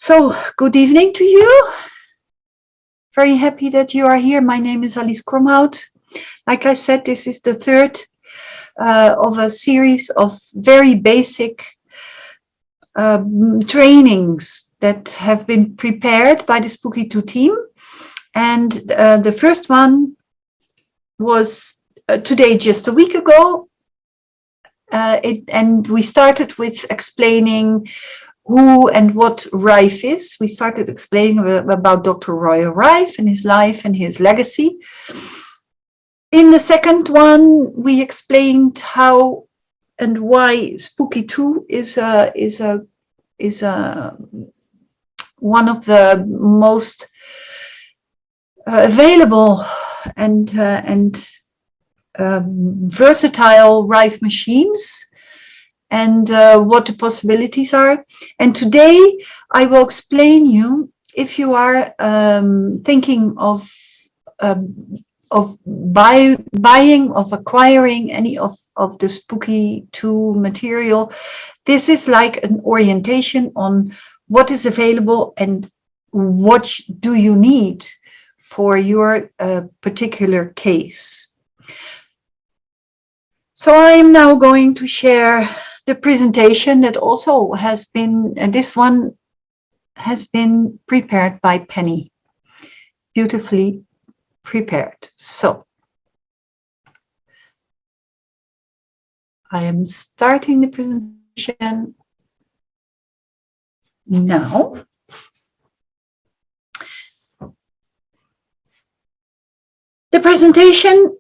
So, good evening to you. Very happy that you are here. My name is Alice Kromhout. Like I said, this is the third of a series of very basic trainings that have been prepared by the Spooky2 team. And the first one was today, just a week ago. And we started with explaining who and what Rife is. We started explaining about Dr. Roy Rife and his life and his legacy. In the second one, we explained how and why Spooky2 is one of the most available and versatile Rife machines, and what the possibilities are. And today I will explain you, if you are thinking of acquiring any of the Spooky2 material, this is like an orientation on what is available and what do you need for your particular case. So I am now going to share the presentation that also has been, this one has been prepared by Penny, beautifully prepared. So I am starting the presentation now. The presentation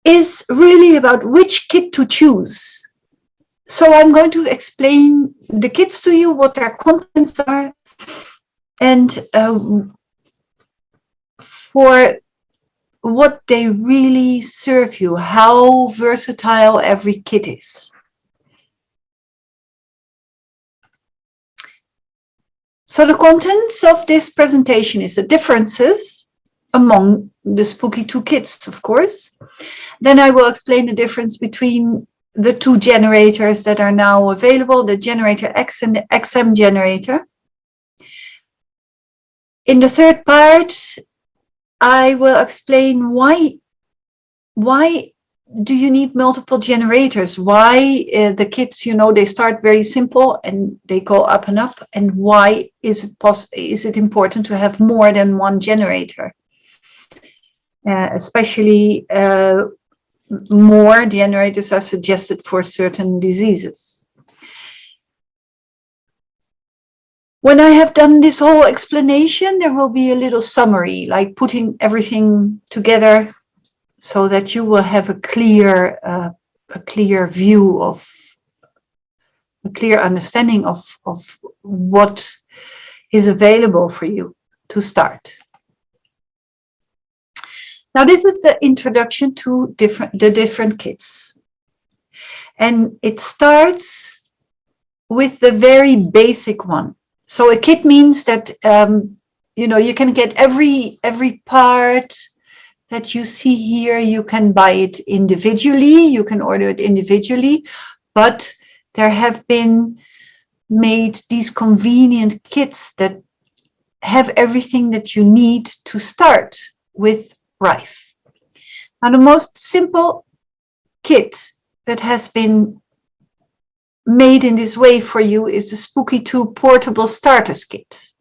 is really about which kit to choose. So I'm going to explain the kits to you, what their contents are, and for what they really serve you, how versatile every kit is. So the contents of this presentation is the differences among the Spooky2 kits, of course. Then I will explain the difference between the two generators that are now available, the generator X and the XM generator. In the third part, I will explain why do you need multiple generators? Why the kits, you know, they start very simple and they go up and up, and why is it important to have more than one generator? Especially more generators are suggested for certain diseases. When I have done this whole explanation, there will be a little summary, like putting everything together so that you will have a clear view of, a clear understanding of what is available for you to start. Now, this is the introduction to the different kits. And it starts with the very basic one. So a kit means that, you know, you can get every part that you see here. You can buy it individually, you can order it individually, but there have been made these convenient kits that have everything that you need to start with Rife. Now, the most simple kit that has been made in this way for you is the Spooky2 Portable Starters Kit.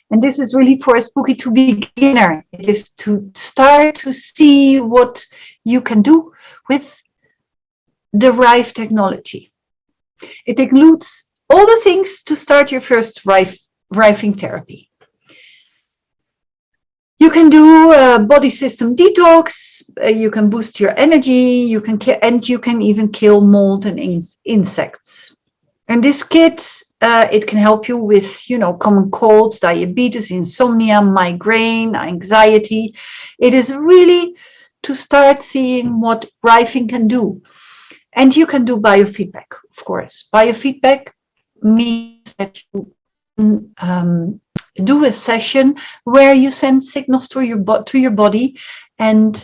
And this is really for a Spooky2 beginner. It is to start to see what you can do with the Rife technology. It includes all the things to start your first Rifing therapy. You can do a body system detox, you can boost your energy, you can even kill mold and insects. And this kit, it can help you with, you know, common colds, diabetes, insomnia, migraine, anxiety. It is really to start seeing what Rifing can do. And you can do biofeedback, of course. Biofeedback means that you do a session where you send signals to your body, and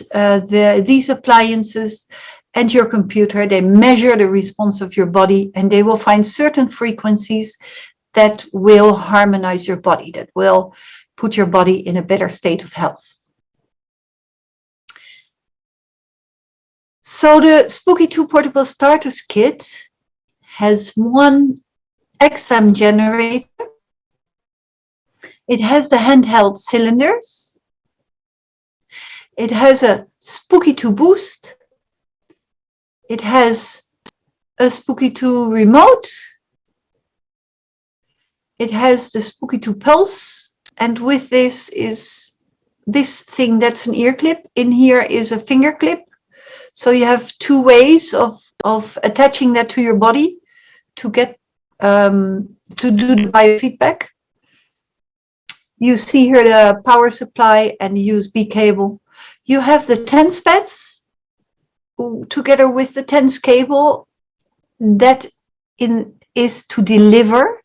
these appliances and your computer, they measure the response of your body, and they will find certain frequencies that will harmonize your body, that will put your body in a better state of health. So the Spooky2 Portable Starters Kit has one exam generator. It has the handheld cylinders. It has a Spooky2 boost. It has a Spooky2 remote. It has the Spooky2 pulse. And with this is this thing that's an ear clip. In here is a finger clip. So you have two ways of attaching that to your body to get to do the biofeedback. You see here the power supply and the USB cable. You have the TENS pads together with the TENS cable that is to deliver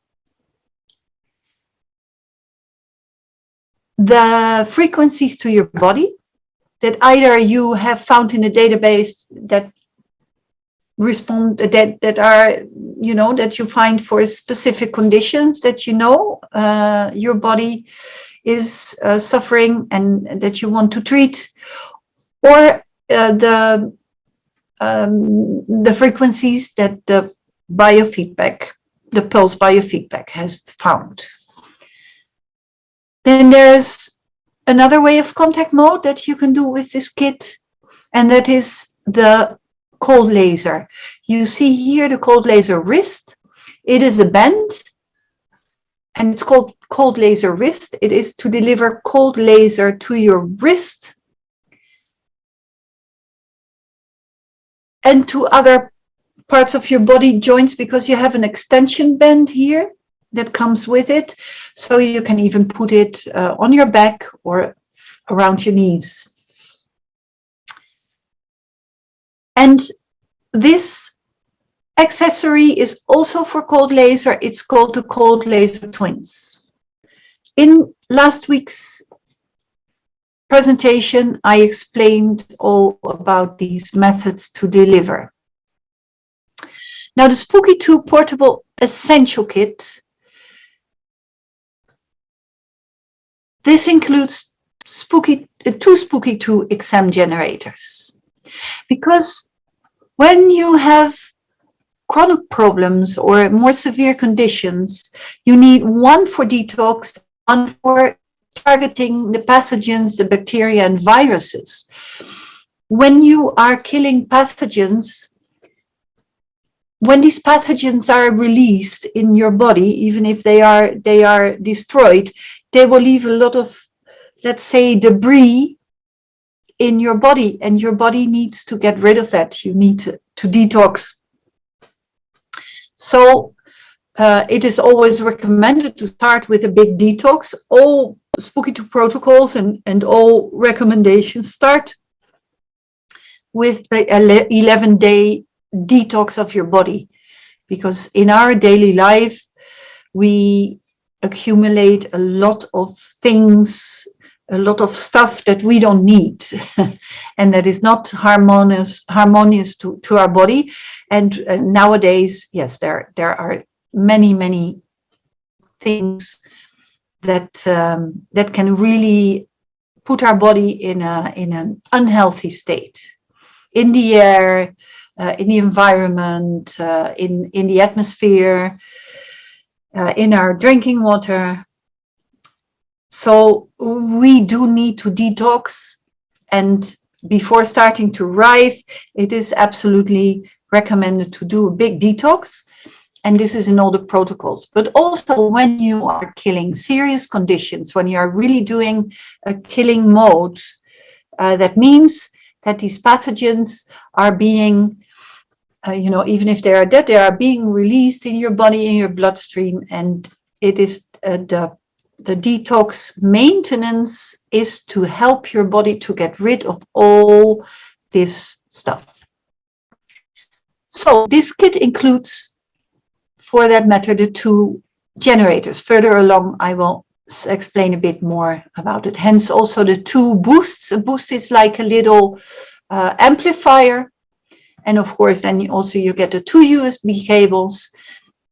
the frequencies to your body that either you have found in a database that respond, that are, you know, that you find for specific conditions that you know your body is suffering and that you want to treat, or the frequencies that the biofeedback, the pulse biofeedback has found. Then there's another way of contact mode that you can do with this kit, and that is the cold laser. You see here the cold laser wrist. It is a band, and it's called cold laser wrist. It is to deliver cold laser to your wrist and to other parts of your body joints, because you have an extension band here that comes with it. So you can even put it on your back or around your knees. And this accessory is also for cold laser. It's called the Cold Laser Twins. In last week's presentation, I explained all about these methods to deliver. Now, the Spooky2 Portable Essential Kit, this includes two Spooky2 exam generators. Because when you have chronic problems or more severe conditions, you need one for detox, one for targeting the pathogens, the bacteria and viruses. When you are killing pathogens, when these pathogens are released in your body, even if they are destroyed, they will leave a lot of, let's say, debris in your body, and your body needs to get rid of that. You need to detox. So it is always recommended to start with a big detox. All Spooky2 protocols and all recommendations start with the 11-day detox of your body, because in our daily life we accumulate a lot of things, a lot of stuff that we don't need and that is not harmonious to our body. And nowadays, yes, there are many things that that can really put our body in an unhealthy state, in the air, in the environment, in the atmosphere, in our drinking water. So we do need to detox, and before starting to Rife, it is absolutely recommended to do a big detox, and this is in all the protocols. But also when you are killing serious conditions, when you are really doing a killing mode, that means that these pathogens are being, you know, even if they are dead, they are being released in your body, in your bloodstream, and it is the detox maintenance is to help your body to get rid of all this stuff. So this kit includes, for that matter, the two generators. Further along, I will explain a bit more about it. Hence also the two boosts. A boost is like a little amplifier. And of course, then you get the two USB cables,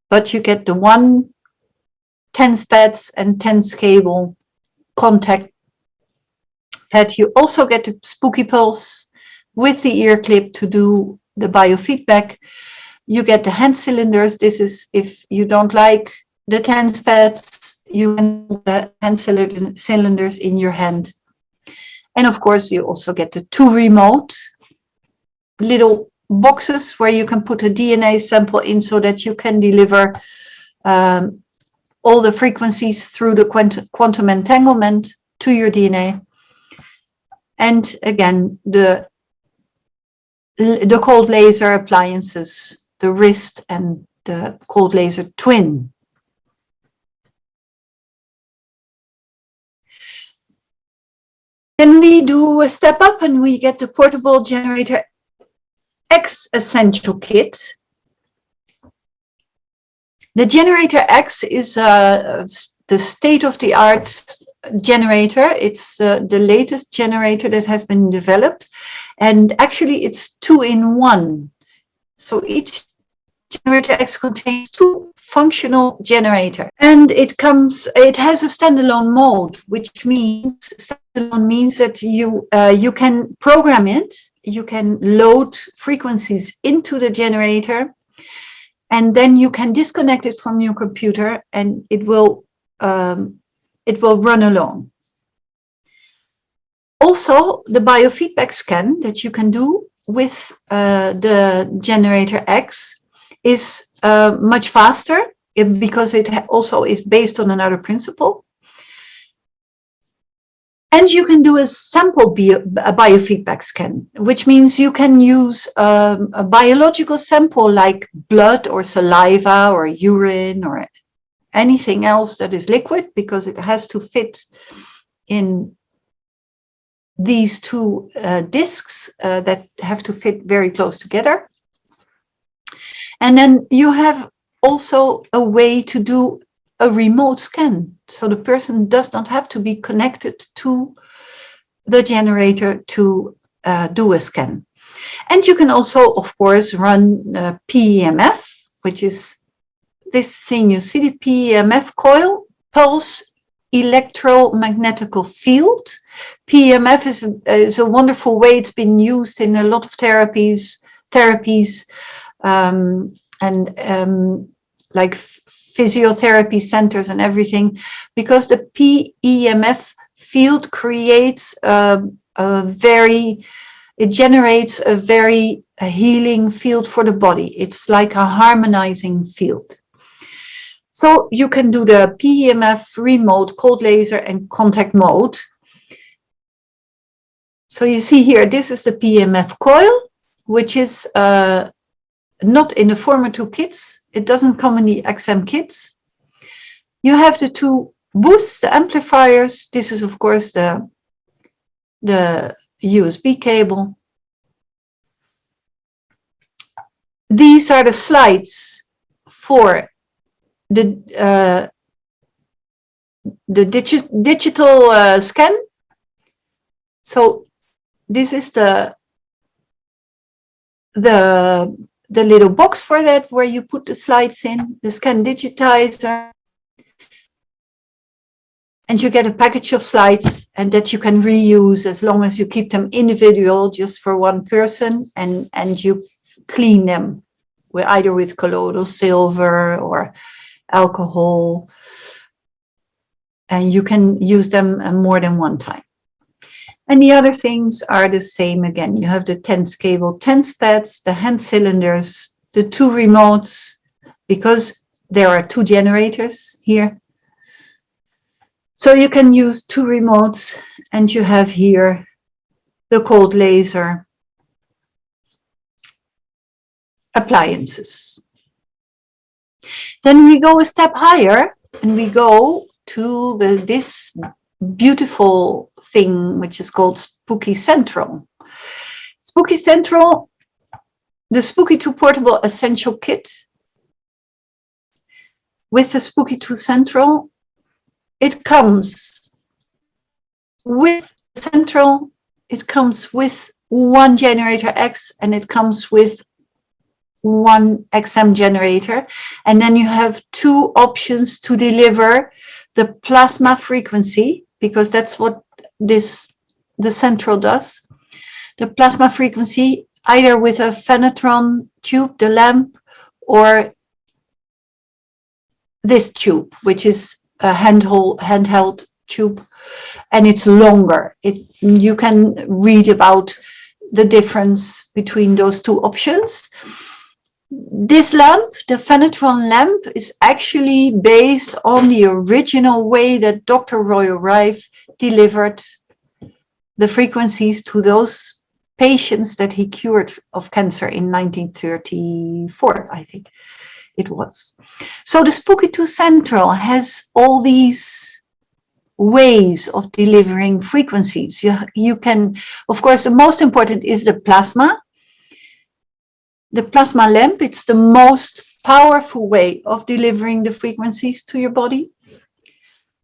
but you get the one TENS pads and TENS cable contact pad. You also get the Spooky Pulse with the ear clip to do the biofeedback. You get the hand cylinders. This is if you don't like the TENS pads, you can put the hand cylinders in your hand. And of course, you also get the 2 remote little boxes where you can put a DNA sample in so that you can deliver all the frequencies through the quantum entanglement to your DNA. And again, the cold laser appliances, the wrist and the cold laser twin. Then we do a step up and we get the portable generator X essential kit. The generator X is the state-of-the-art generator. It's the latest generator that has been developed, and actually it's 2-in-1. So each generator X contains 2 functional generators, and it has a standalone mode, which means that you can program it. You can load frequencies into the generator, and then you can disconnect it from your computer, and it will run alone. Also, the biofeedback scan that you can do with the generator X is much faster because it also is based on another principle. And you can do a sample biofeedback scan, which means you can use a biological sample like blood or saliva or urine or anything else that is liquid, because it has to fit in these 2 discs that have to fit very close together. And then you have also a way to do a remote scan. So the person does not have to be connected to the generator to do a scan. And you can also, of course, run PEMF, which is this thing you see, the PEMF coil, pulse electromagnetical field. PEMF is a wonderful way. It's been used in a lot of therapies, like physiotherapy centers and everything, because the PEMF field creates it generates a very healing field for the body. It's like a harmonizing field. So you can do the PEMF remote, cold laser and contact mode. So you see here, this is the PEMF coil, which is not in the former 2 kits. It doesn't come in the XM kits. You have the 2 boosts, the amplifiers. This is, of course, the USB cable. These are the slides for the digital scan. So this is the little box for that, where you put the slides in, the scan digitizer, and you get a package of slides, and that you can reuse as long as you keep them individual, just for one person, and you clean them either with colloidal silver or alcohol, and you can use them more than one time. And the other things are the same again. You have the TENS cable, TENS pads, the hand cylinders, the 2 remotes, because there are 2 generators here. So you can use 2 remotes, and you have here the cold laser appliances. Then we go a step higher, and we go to this beautiful thing, which is called Spooky Central. Spooky Central, the Spooky2 portable essential kit. With the Spooky2 Central, it comes with Central, it comes with 1 generator X, and it comes with one XM generator, and then you have two options to deliver the plasma frequency, because that's what the central does. The plasma frequency either with a phenetron tube, the lamp, or this tube, which is a handheld tube, and it's longer. You can read about the difference between those two options. This lamp, the phenetron lamp, is actually based on the original way that Dr. Royal Rife delivered the frequencies to those patients that he cured of cancer in 1934, I think it was. So the Spooky2 Central has all these ways of delivering frequencies. You can, of course, the most important is the plasma. The plasma lamp, it's the most powerful way of delivering the frequencies to your body.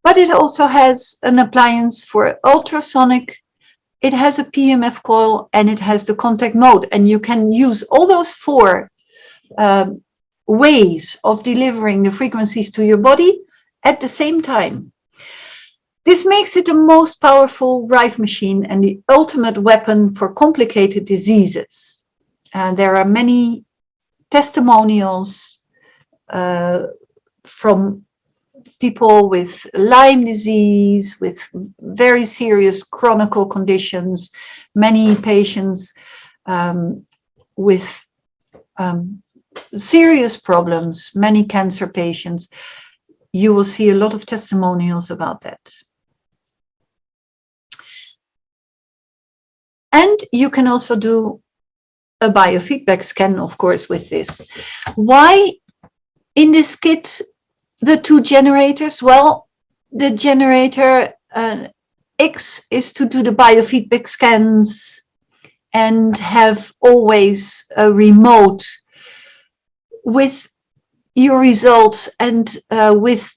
But it also has an appliance for ultrasonic. It has a PMF coil, and it has the contact mode. And you can use all those four ways of delivering the frequencies to your body at the same time. This makes it the most powerful Rife machine and the ultimate weapon for complicated diseases. There are many testimonials from people with Lyme disease, with very serious chronic conditions, many patients with serious problems, many cancer patients. You will see a lot of testimonials about that. And you can also do a biofeedback scan, of course, with this. Why in this kit the two generators? Well, the generator X is to do the biofeedback scans and have always a remote with your results and with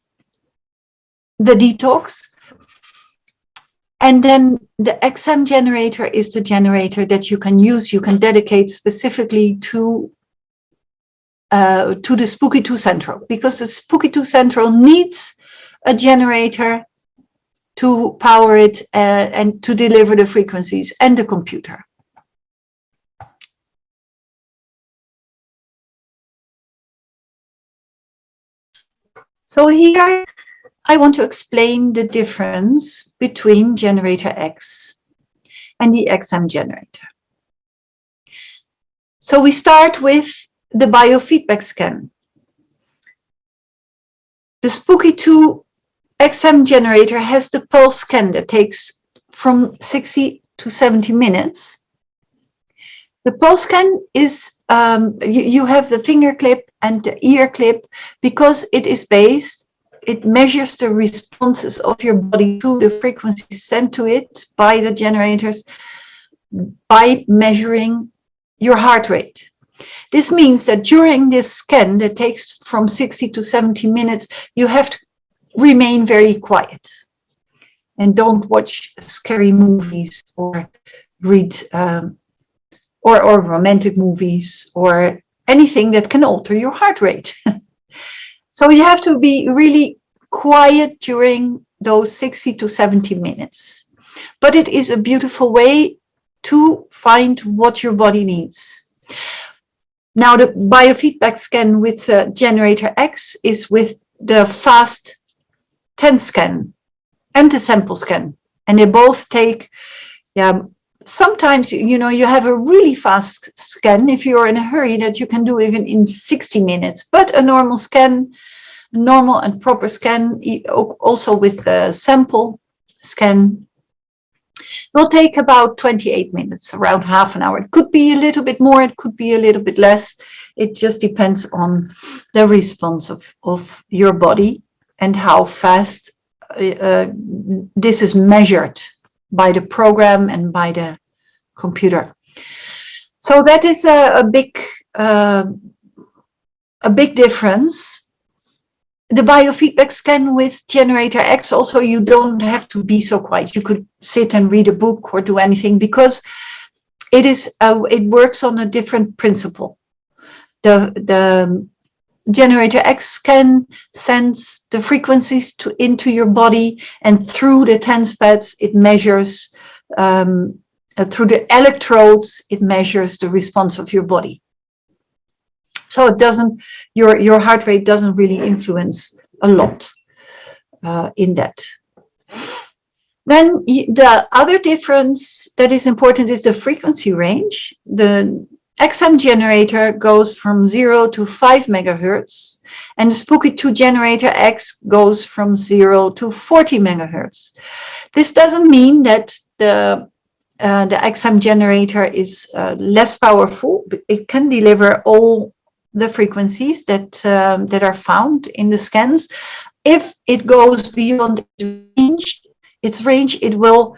the detox. And then the XM generator is the generator that you can use, you can dedicate specifically to the Spooky2 Central, because the Spooky2 Central needs a generator to power it and to deliver the frequencies, and the computer. So here I want to explain the difference between generator X and the XM generator. So we start with the biofeedback scan. The Spooky2 XM generator has the pulse scan that takes from 60 to 70 minutes. The pulse scan is, you have the finger clip and the ear clip, because it measures the responses of your body to the frequencies sent to it by the generators by measuring your heart rate. This means that during this scan that takes from 60 to 70 minutes, you have to remain very quiet and don't watch scary movies or read or romantic movies or anything that can alter your heart rate. So you have to be really quiet during those 60 to 70 minutes. But it is a beautiful way to find what your body needs. Now, the biofeedback scan with generator X is with the fast 10 scan and the sample scan. And they both take, sometimes, you have a really fast scan if you're in a hurry that you can do even in 60 minutes. But a normal scan, normal and proper scan, also with the sample scan, will take about 28 minutes, around half an hour. It could be a little bit more, it could be a little bit less. It just depends on the response of your body and how fast this is measured by the program and by the computer. So that is a big difference. The biofeedback scan with generator X, also, you don't have to be so quiet. You could sit and read a book or do anything, because it works on a different principle. The generator X can sense the frequencies into your body, and through the TENS pads it measures, through the electrodes it measures the response of your body. So it doesn't, your heart rate doesn't really influence a lot in that. Then the other difference that is important is the frequency range. The XM generator goes from 0 to 5 megahertz, and the Spooky2 generator X goes from 0 to 40 megahertz. This doesn't mean that the XM generator is less powerful. It can deliver all the frequencies that are found in the scans. If it goes beyond its range, it will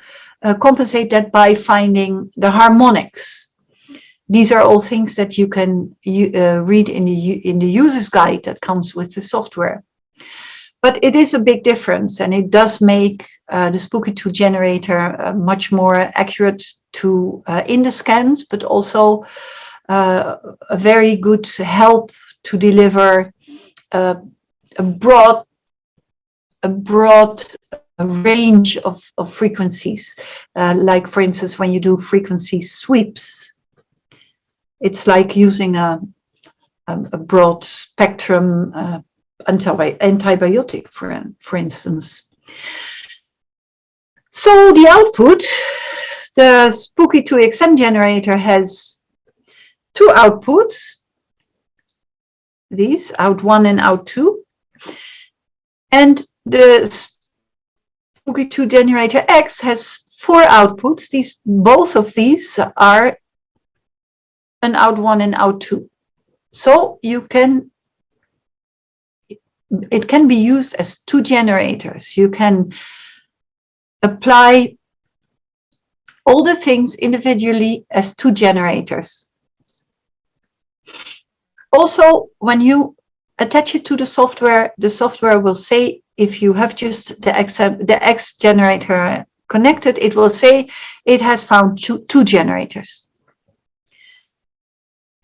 compensate that by finding the harmonics. These are all things that you can read in the user's guide that comes with the software. But it is a big difference, and it does make the Spooky2 generator much more accurate in the scans, but also a very good help to deliver a broad range of frequencies. Like, for instance, when you do frequency sweeps, it's like using a broad spectrum antibiotic, for instance. So the output, the Spooky2 XM generator has two outputs, these, out 1 and out 2. And the Spooky2 generator X has 4 outputs. Both of these are an out 1 and out 2. So it can be used as 2 generators. You can apply all the things individually as 2 generators. Also, when you attach it to the software will say, if you have just the X generator connected, it will say it has found two generators.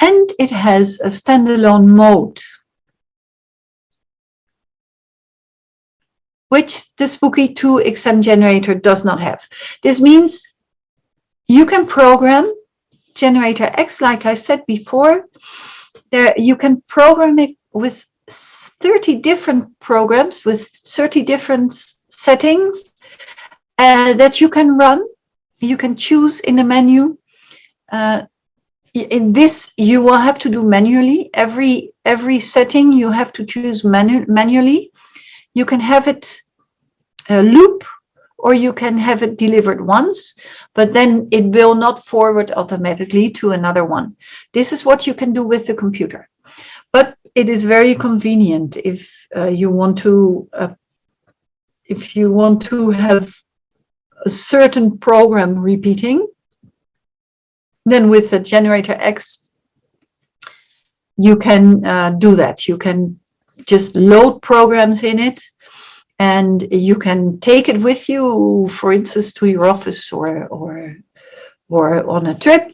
And it has a standalone mode, which the Spooky2 XM generator does not have. This means you can program generator X, like I said before. You can program it with 30 different programs, with 30 different settings that you can run. You can choose in the menu. In this, you will have to do manually. Every setting you have to choose manually. You can have it loop, or you can have it delivered once, but then it will not forward automatically to another one. This is what you can do with the computer. But it is very convenient if you want to have a certain program repeating. Then with the generator X, you can do that. You can just load programs in it, and you can take it with you, for instance, to your office or on a trip.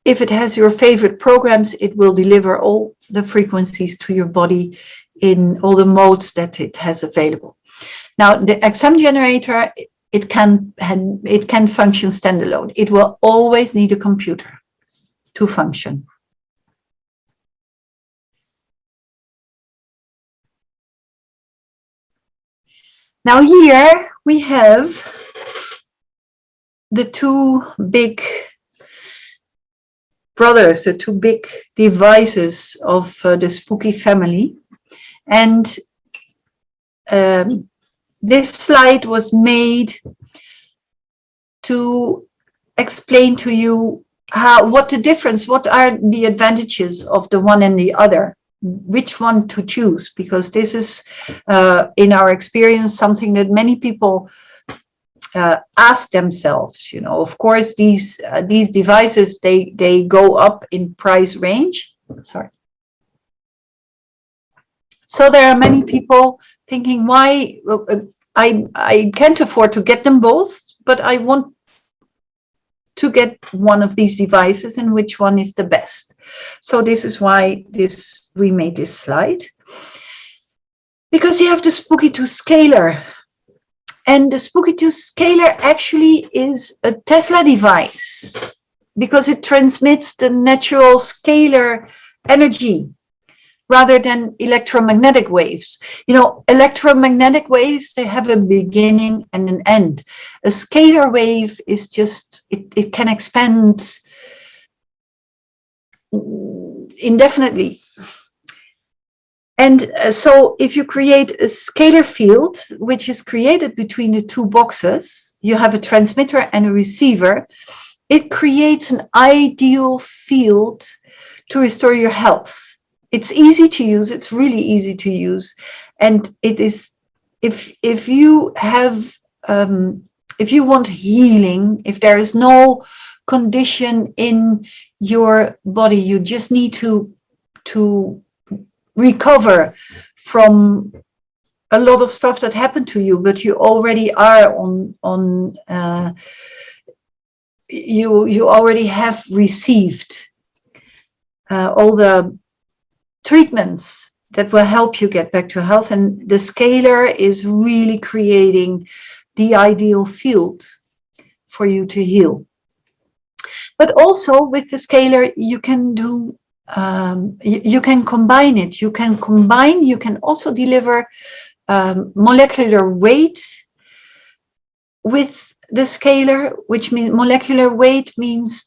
If it has your favorite programs, it will deliver all the frequencies to your body in all the modes that it has available. Now, the XM generator, it can function standalone. It will always need a computer to function. Now here we have the two big brothers, the two big devices of the Spooky family. And this slide was made to explain to you what are the advantages of the one and the other, which one to choose, because this is, in our experience, something that many people ask themselves. You know, of course, these devices, they go up in price range. Sorry. So there are many people thinking, why I can't afford to get them both, but I want to get one of these devices and which one is the best. So this is why we made this slide. Because you have the Spooky2 scaler. And the Spooky2 scaler actually is a Tesla device because it transmits the natural scalar energy rather than electromagnetic waves. You know, electromagnetic waves, they have a beginning and an end. A scalar wave is just, it can expand indefinitely. And so if you create a scalar field, which is created between the two boxes, you have a transmitter and a receiver, it creates an ideal field to restore your health. It's easy to use, it's really easy to use. And it is, if you have, if you want healing, if there is no condition in your body, you just need to recover from a lot of stuff that happened to you, but you already are you already have received all the treatments that will help you get back to health, and the scalar is really creating the ideal field for you to heal. But also with the scalar, you can do you can combine it. You can also deliver molecular weight with the scalar, which means molecular weight means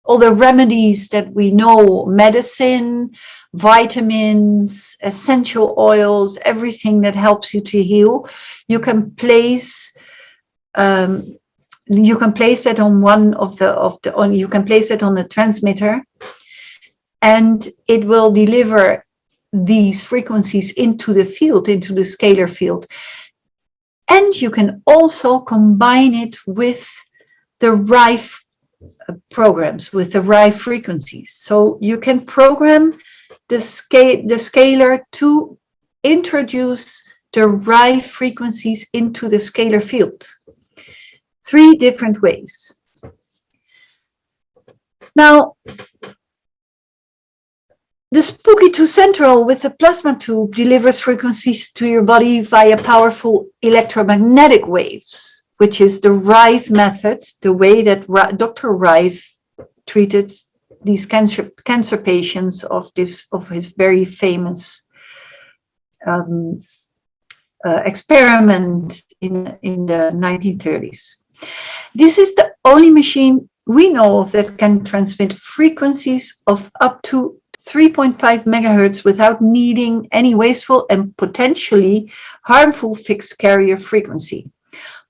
all the remedies that we know, medicine, vitamins, essential oils, everything that helps you to heal. You can place that on one of the you can place it on the transmitter, and it will deliver these frequencies into the field, into the scalar field. And you can also combine it with the Rife programs, with the Rife frequencies. So you can program the scalar to introduce the Rife frequencies into the scalar field. 3 different ways. Now, the Spooky2 Central with the plasma tube delivers frequencies to your body via powerful electromagnetic waves, which is the Rife method, the way that Dr. Rife treated these cancer patients of his very famous experiment in the 1930s. This is the only machine we know of that can transmit frequencies of up to 3.5 megahertz without needing any wasteful and potentially harmful fixed carrier frequency.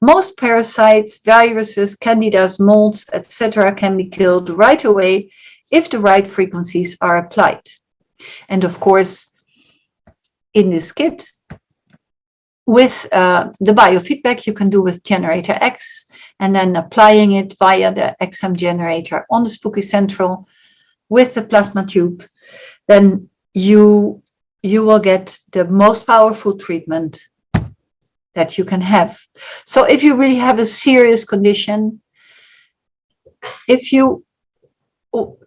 Most parasites, viruses, candidas, molds, etc. can be killed right away if the right frequencies are applied. And of course, in this kit, with the biofeedback you can do with generator X, and then applying it via the XM generator on the Spooky Central with the plasma tube, then you will get the most powerful treatment that you can have. So if you really have a serious condition, if you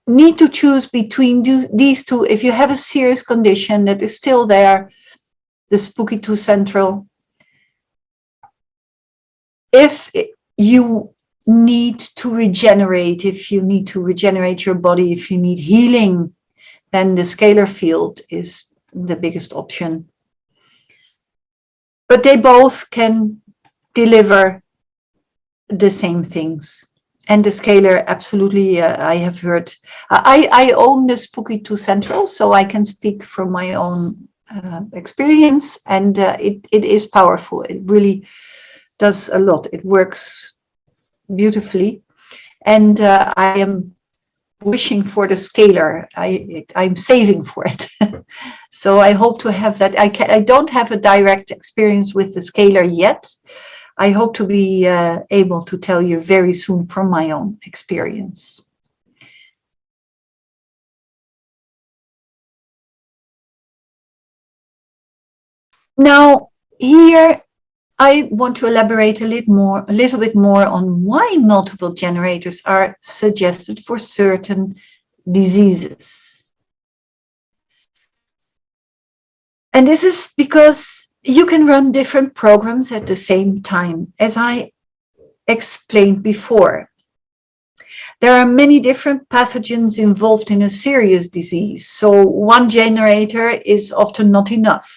need to choose between these two, if you have a serious condition that is still there, the Spooky2 Central. If you need to regenerate, if you need to regenerate your body, if you need healing, then the scalar field is the biggest option. But they both can deliver the same things. And the scalar, absolutely, I have heard. I own the Spooky2 Central, so I can speak from my own experience, and it is powerful. It really does a lot. It works beautifully, and I am wishing for the scalar. I'm saving for it. So I hope to have that. I don't have a direct experience with the scalar yet. I hope to be able to tell you very soon from my own experience. Now, here I want to elaborate a little bit more on why multiple generators are suggested for certain diseases. And this is because you can run different programs at the same time, as I explained before. There are many different pathogens involved in a serious disease, so one generator is often not enough.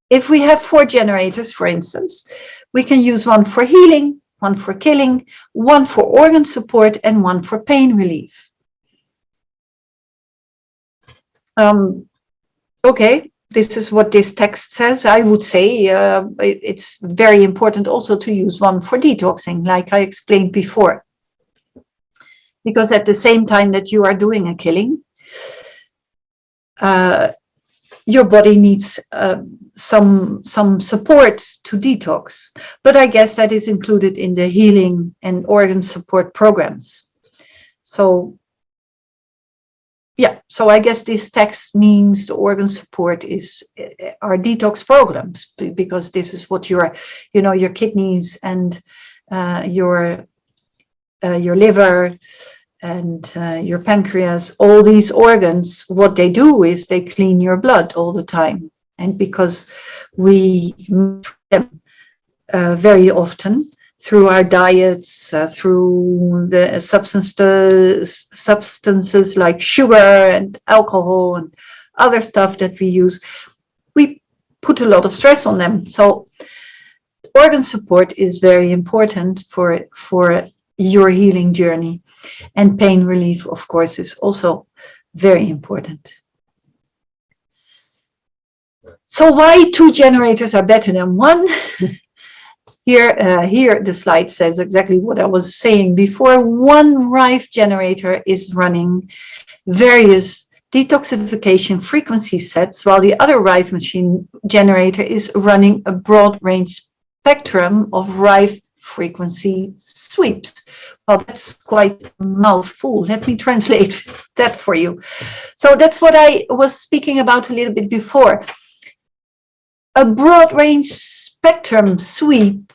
If we have 4 generators, for instance, we can use one for healing, one for killing, one for organ support, and one for pain relief. Okay, this is what this text says. I would say it's very important also to use one for detoxing, like I explained before. Because at the same time that you are doing a killing, your body needs some support to detox. But I guess that is included in the healing and organ support programs. So, yeah, so I guess this text means the organ support are detox programs, because this is what your kidneys and your liver and your pancreas, all these organs, what they do is they clean your blood all the time. And because we move them very often through our diets, through the substances like sugar and alcohol and other stuff that we use, we put a lot of stress on them. So organ support is very important for your healing journey. And pain relief, of course, is also very important. So why 2 generators are better than 1? Here the slide says exactly what I was saying before. One Rife generator is running various detoxification frequency sets, while the other Rife machine generator is running a broad range spectrum of Rife frequency sweeps. Well, that's quite a mouthful. Let me translate that for you. So that's what I was speaking about a little bit before. A broad range spectrum sweep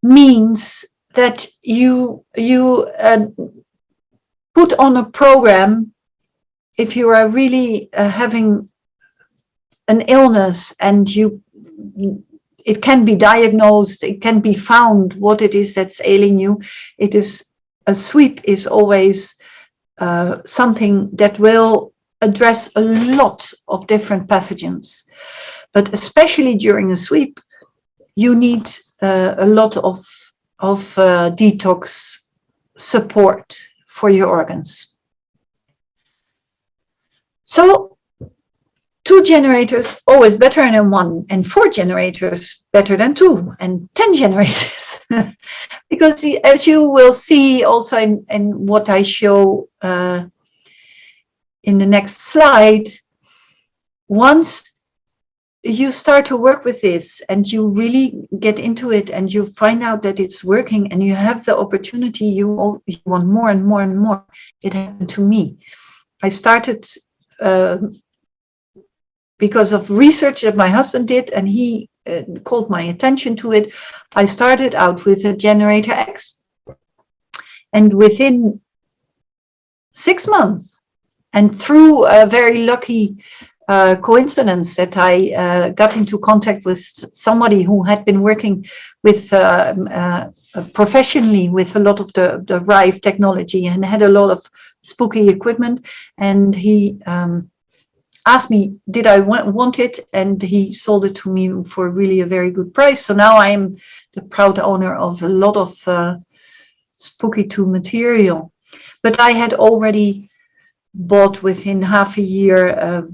means that you put on a program if you are really having an illness and it can be diagnosed, it can be found what it is that's ailing you. A sweep is always something that will address a lot of different pathogens. But especially during a sweep, you need a lot of detox support for your organs. So 2 generators always better than 1, and 4 generators better than 2, and 10 generators. Because as you will see also in what I show in the next slide, once you start to work with this and you really get into it and you find out that it's working and you have the opportunity, you want more and more and more. It happened to me. I started because of research that my husband did, and he called my attention to it. I started out with a generator X, and within 6 months, and through a very lucky coincidence that I got into contact with somebody who had been working with professionally with a lot of the Rife technology and had a lot of spooky equipment, and he asked me, did I want it? And he sold it to me for really a very good price. So now I'm the proud owner of a lot of Spooky2 material. But I had already bought within half a year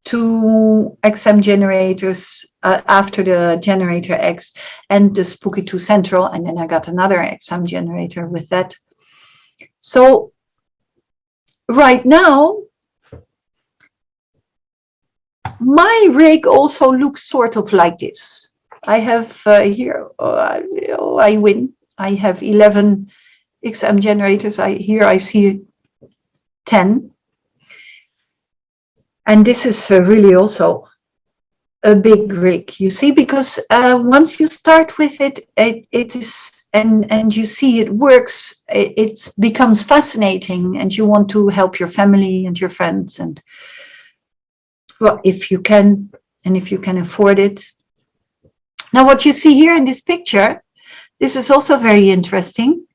2 XM generators after the generator X and the Spooky2 Central. And then I got another XM generator with that. So right now, my rig also looks sort of like this. I have here, I win. I have 11 XM generators. Here I see 10. And this is really also a big rig, you see, because once you start with it, it is, and you see it works, it becomes fascinating, and you want to help your family and your friends, and well, if you can, and if you can afford it. Now, what you see here in this picture, this is also very interesting.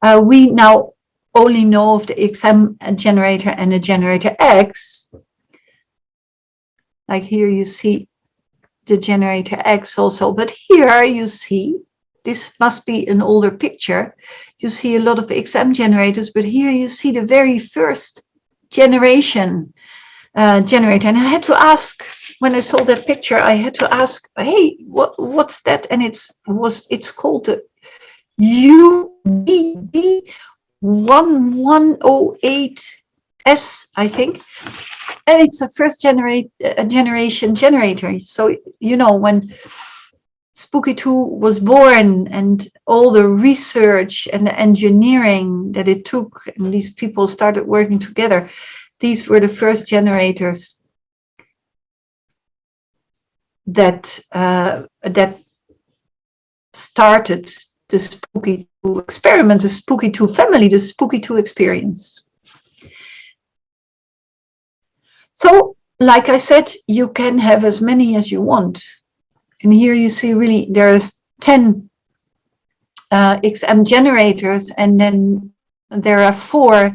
We now only know of the XM generator and the generator X. Like here you see the generator X also, but here you see, this must be an older picture, you see a lot of XM generators, but here you see the very first generation generator. And I had to ask, when I saw that picture, I had to ask, hey, what's that? And it's called the UBB1108S, I think. And it's a first generation generator. So, you know, when Spooky2 was born and all the research and the engineering that it took, and these people started working together, these were the first generators that started the Spooky2 experiment, the Spooky2 family, the Spooky2 experience. So, like I said, you can have as many as you want. And here you see really there's 10 XM generators, and then there are 4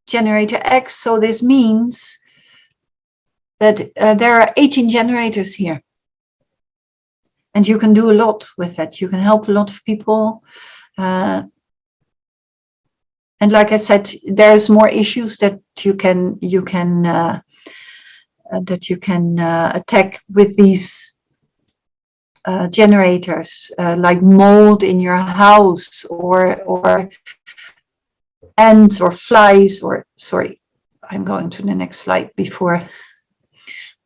generator X. So this means that there are 18 generators here. And you can do a lot with that. You can help a lot of people. And like I said, there's more issues that you can attack with these generators, like mold in your house, or ants or flies, or sorry, I'm going to the next slide before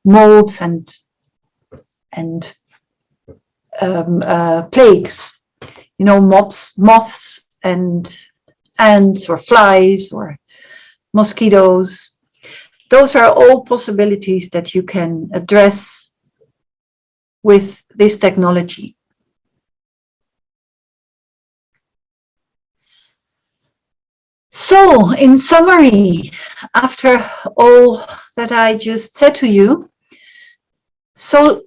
molds and plagues, you know, moths and ants or flies or mosquitoes. Those are all possibilities that you can address with this technology. So, in summary, after all that I just said to you, so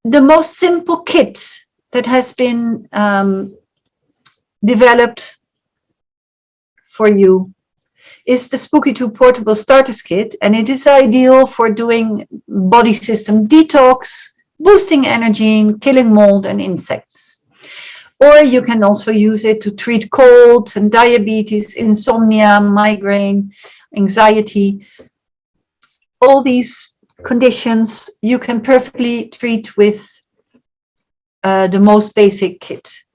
the most simple kit that has been developed for you is the Spooky2 Portable Starters Kit, and it is ideal for doing body system detox, boosting energy, killing mold and insects. Or you can also use it to treat colds and diabetes, insomnia, migraine, anxiety. All these conditions you can perfectly treat with the most basic kit.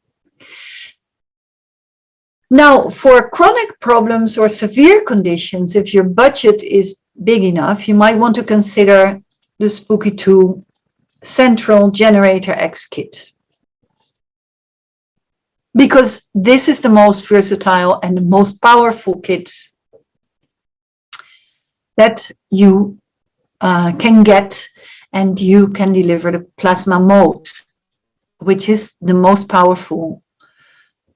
Now, for chronic problems or severe conditions, if your budget is big enough, you might want to consider the Spooky2 Central Generator X kit, because this is the most versatile and the most powerful kit that you can get, and you can deliver the plasma mode, which is the most powerful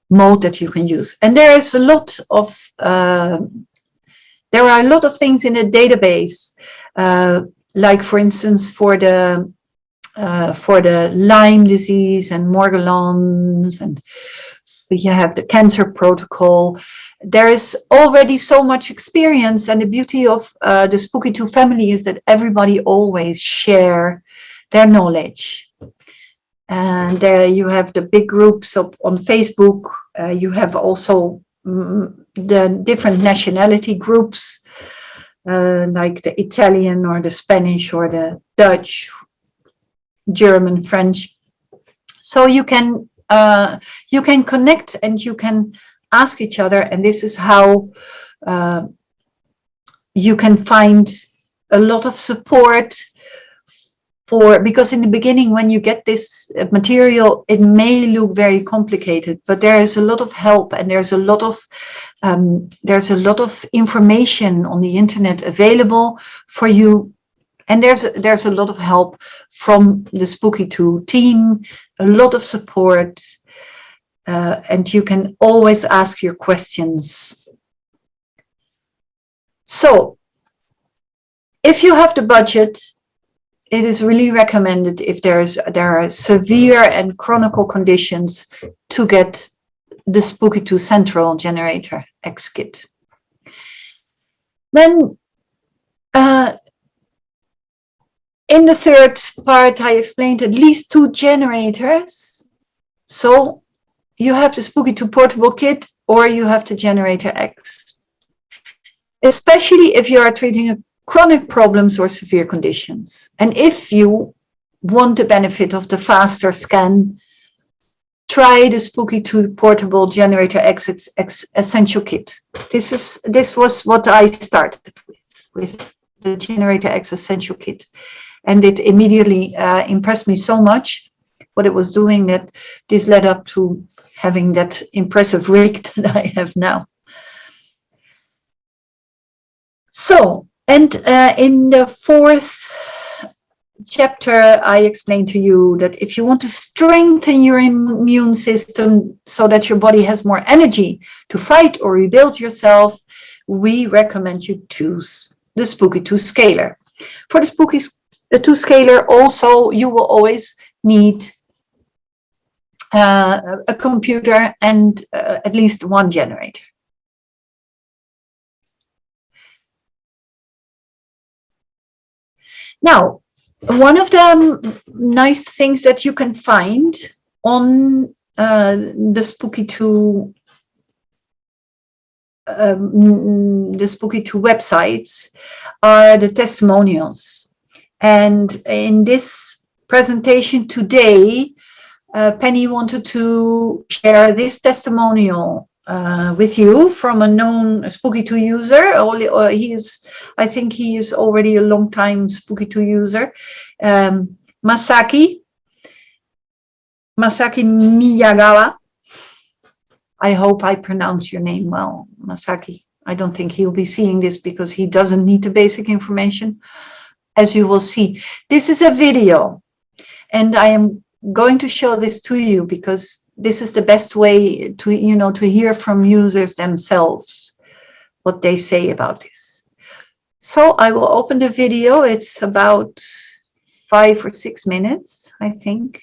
mode that you can use. And there is a lot of there are a lot of things in the database, like for instance for the Lyme disease and Morgellons, and you have the cancer protocol. There is already so much experience, and the beauty of the Spooky2 family is that everybody always share their knowledge. And there you have the big groups on Facebook. You have also the different nationality groups, like the Italian or the Spanish or the Dutch, German, French. So you can connect and you can ask each other, and this is how you can find a lot of support. Because in the beginning, when you get this material, it may look very complicated, but there is a lot of help, and there's a lot of information on the internet available for you And there's a lot of help from the Spooky2 team, a lot of support, and you can always ask your questions. So, if you have the budget, it is really recommended if there are severe and chronic conditions to get the Spooky2 Central Generator X kit. Then in the third part, I explained at least 2 generators. So you have the Spooky2 portable kit or you have the Generator X. Especially if you are treating chronic problems or severe conditions. And if you want the benefit of the faster scan, try the Spooky2 portable Generator X essential kit. This was what I started with the Generator X essential kit. And it immediately impressed me so much what it was doing that this led up to having that impressive rig that I have now. So, and in the fourth chapter, I explained to you that if you want to strengthen your immune system so that your body has more energy to fight or rebuild yourself, we recommend you choose the Spooky2 scaler. For the Spooky2 scaler, also, you will always need a computer and at least 1 generator. Now, one of the nice things that you can find on the Spooky2 websites are the testimonials. And in this presentation today, Penny wanted to share this testimonial with you from a known Spooky2 user. I think he is already a long time Spooky2 user. Masaki Miyagawa. I hope I pronounce your name well, Masaki. I don't think he'll be seeing this because he doesn't need the basic information. As you will see, this is a video, and I am going to show this to you because this is the best way to, to hear from users themselves, what they say about this. So I will open the video. It's about 5 or 6 minutes, I think.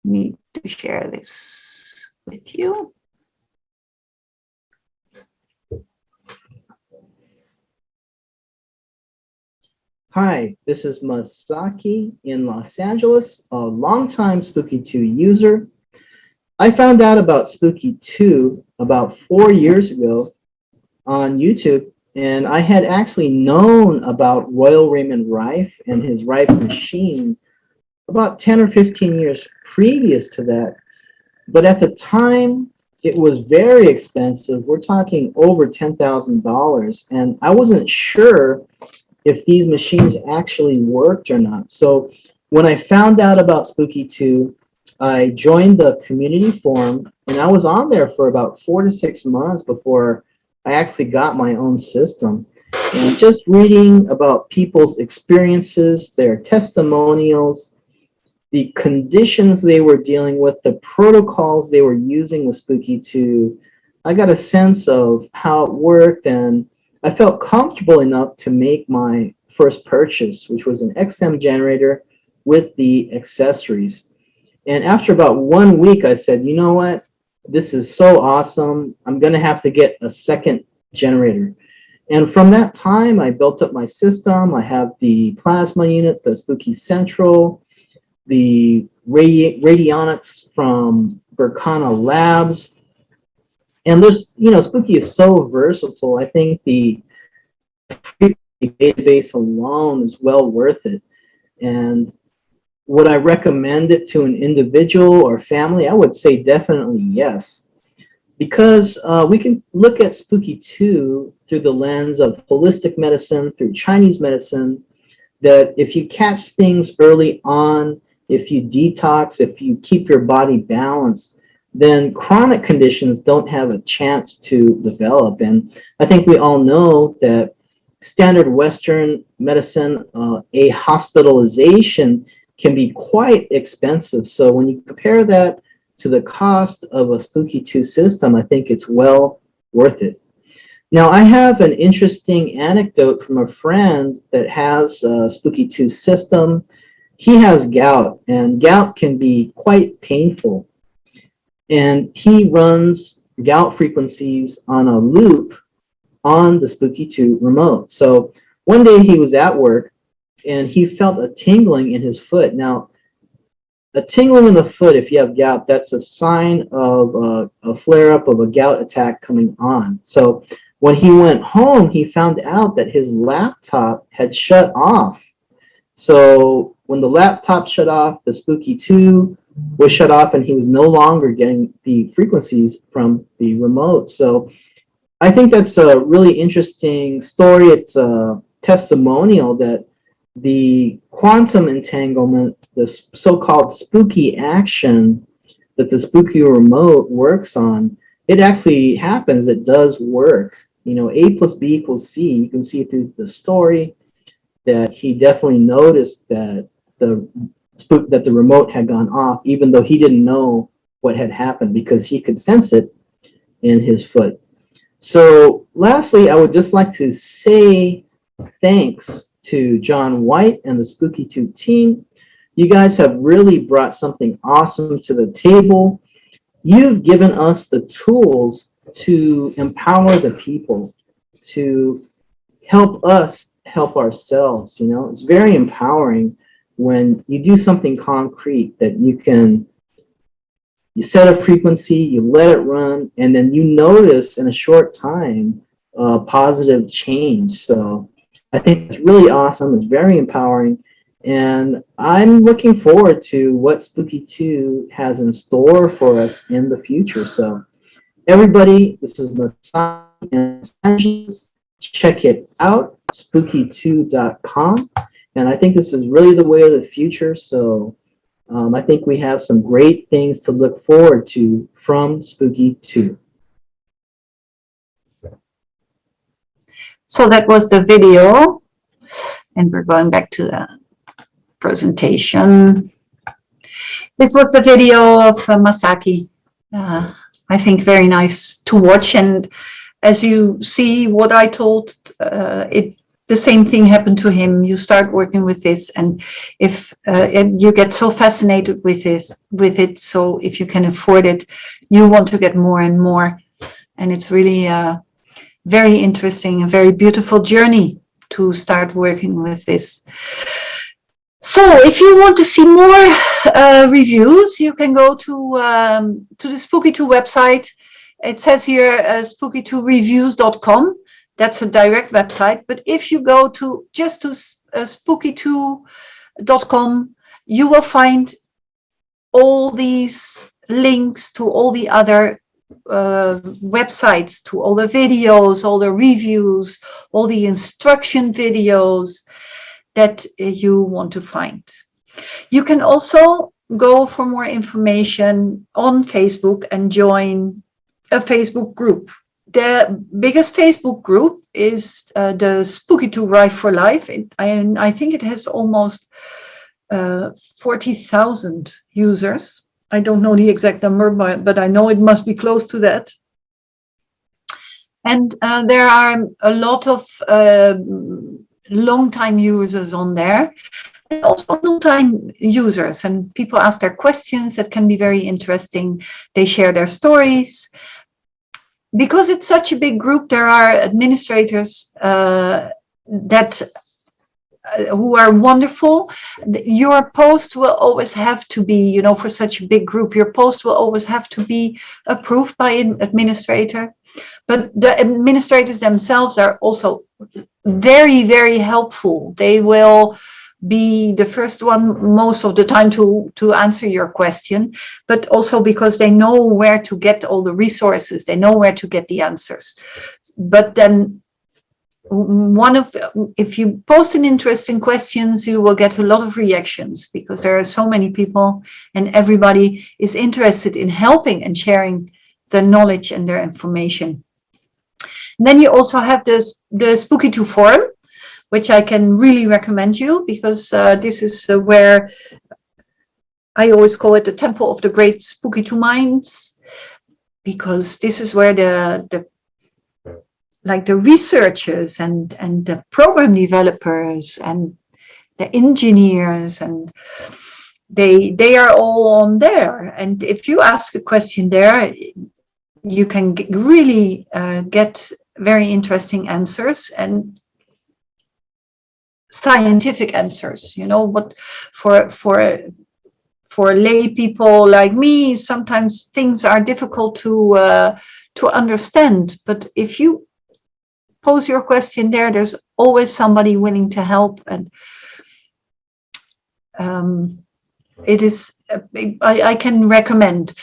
Need to share this with you. Hi, this is Masaki in Los Angeles, a longtime Spooky2 user. I found out about Spooky2 about 4 years ago on YouTube, and I had actually known about Royal Raymond Rife and his Rife machine about 10 or 15 years previous to that. But at the time, it was very expensive. We're talking over $10,000, and I wasn't sure if these machines actually worked or not. So when I found out about Spooky2, I joined the community forum, and I was on there for about 4 to 6 months before I actually got my own system. And just reading about people's experiences, their testimonials, the conditions they were dealing with, the protocols they were using with Spooky2, I got a sense of how it worked, and I felt comfortable enough to make my first purchase, which was an XM generator with the accessories. And after about 1 week, I said, you know what? This is so awesome. I'm going to have to get a second generator. And from that time, I built up my system. I have the plasma unit, the Spooky Central, the radionics from Berkana Labs. And there's, Spooky is so versatile. I think the database alone is well worth it. And would I recommend it to an individual or family? I would say definitely yes. Because we can look at Spooky2 through the lens of holistic medicine, through Chinese medicine, that if you catch things early on, if you detox, if you keep your body balanced, then chronic conditions don't have a chance to develop. And I think we all know that standard Western medicine, a hospitalization can be quite expensive. So when you compare that to the cost of a Spooky2 system, I think it's well worth it. Now, I have an interesting anecdote from a friend that has a Spooky2 system. He has gout, and gout can be quite painful. And he runs gout frequencies on a loop on the Spooky2 remote. So one day he was at work and he felt a tingling in his foot. Now, a tingling in the foot, if you have gout, that's a sign of a flare-up of a gout attack coming on. So when he went home, he found out that his laptop had shut off. So when the laptop shut off, the Spooky2 was shut off, and he was no longer getting the frequencies from the remote. So I think that's a really interesting story. It's a testimonial that the quantum entanglement, the so-called spooky action that the Spooky remote works on, it actually happens. It does work. You know, A plus B equals C. You can see through the story that he definitely noticed that the remote had gone off, even though he didn't know what had happened, because he could sense it in his foot. So lastly, I would just like to say thanks to John White and the Spooky2 team. You guys have really brought something awesome to the table. You've given us the tools to empower the people, to help us help ourselves. You know, it's very empowering when you do something concrete that you set a frequency, you let it run, and then you notice in a short time positive change. So I think it's really awesome. It's very empowering. And I'm looking forward to what Spooky2 has in store for us in the future. So everybody, this is Masai in Los Angeles. Check it out, spooky2.com. And I think this is really the way of the future. So I think we have some great things to look forward to from Spooky2. So that was the video, and we're going back to the presentation. This was the video of Masaki. I think very nice to watch, and as you see what I told, the same thing happened to him. You start working with this, and if you get so fascinated with it, so if you can afford it, you want to get more and more, and it's really very interesting, a very beautiful journey to start working with this. So if you want to see more reviews, you can go to the Spooky2 website. It says here spooky2reviews.com. That's a direct website. But if you go to just to spooky2.com, you will find all these links to all the other websites, to all the videos, all the reviews, all the instruction videos that you want to find. You can also go for more information on Facebook and join a Facebook group. The biggest Facebook group is the Spooky2 Rife for Life, and I think it has almost 40,000 users. I don't know the exact number, but I know it must be close to that. And there are a lot of long-time users on there, and also long-time users, and people ask their questions that can be very interesting. They share their stories. Because it's such a big group, there are administrators who are wonderful. Your post will always have to be, you know, for such a big group, your post will always have to be approved by an administrator. But the administrators themselves are also very, very helpful. They will be the first one most of the time to answer your question, but also because they know where to get all the resources, they know where to get the answers. But then if you post an interesting questions, you will get a lot of reactions, because there are so many people and everybody is interested in helping and sharing their knowledge and their information. And then you also have the Spooky2 forum. which I can really recommend you, because this is where I always call it the temple of the great Spooky2 minds, because this is where the researchers and the program developers and the engineers, and they are all on there. And if you ask a question there, you can really get very interesting answers and scientific answers. You know, what for lay people like me, sometimes things are difficult to understand. But if you pose your question there, there's always somebody willing to help. And it is, I can recommend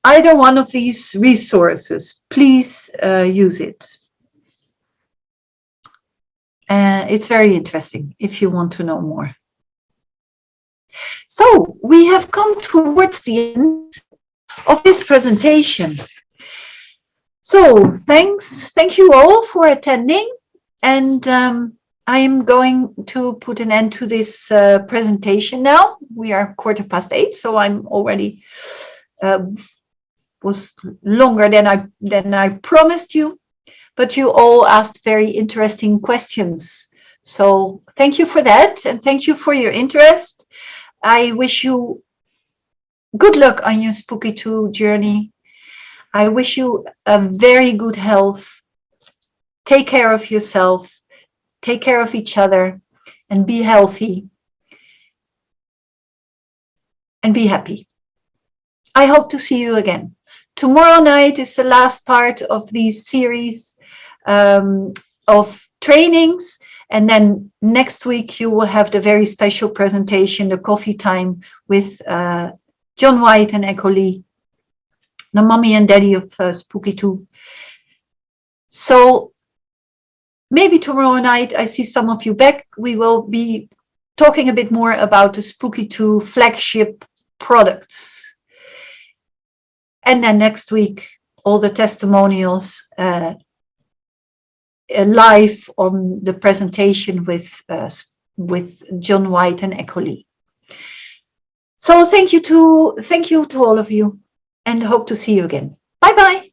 either one of these resources. Please use it. It's very interesting if you want to know more. So we have come towards the end of this presentation. So thank you all for attending, and I am going to put an end to this presentation now. We are 8:15, so I'm already was longer than I promised you, but you all asked very interesting questions. So thank you for that, and thank you for your interest. I wish you good luck on your Spooky2 journey. I wish you a very good health. Take care of yourself, take care of each other, and be healthy. And be happy. I hope to see you again. Tomorrow night is the last part of this series of trainings. And then next week you will have the very special presentation, the coffee time with John White and Echo Lee, the mommy and daddy of Spooky2. So maybe tomorrow night I see some of you back. We will be talking a bit more about the Spooky2 flagship products. And then next week, all the testimonials live on the presentation with John White and Echo Lee. So thank you to all of you, and hope to see you again. Bye bye.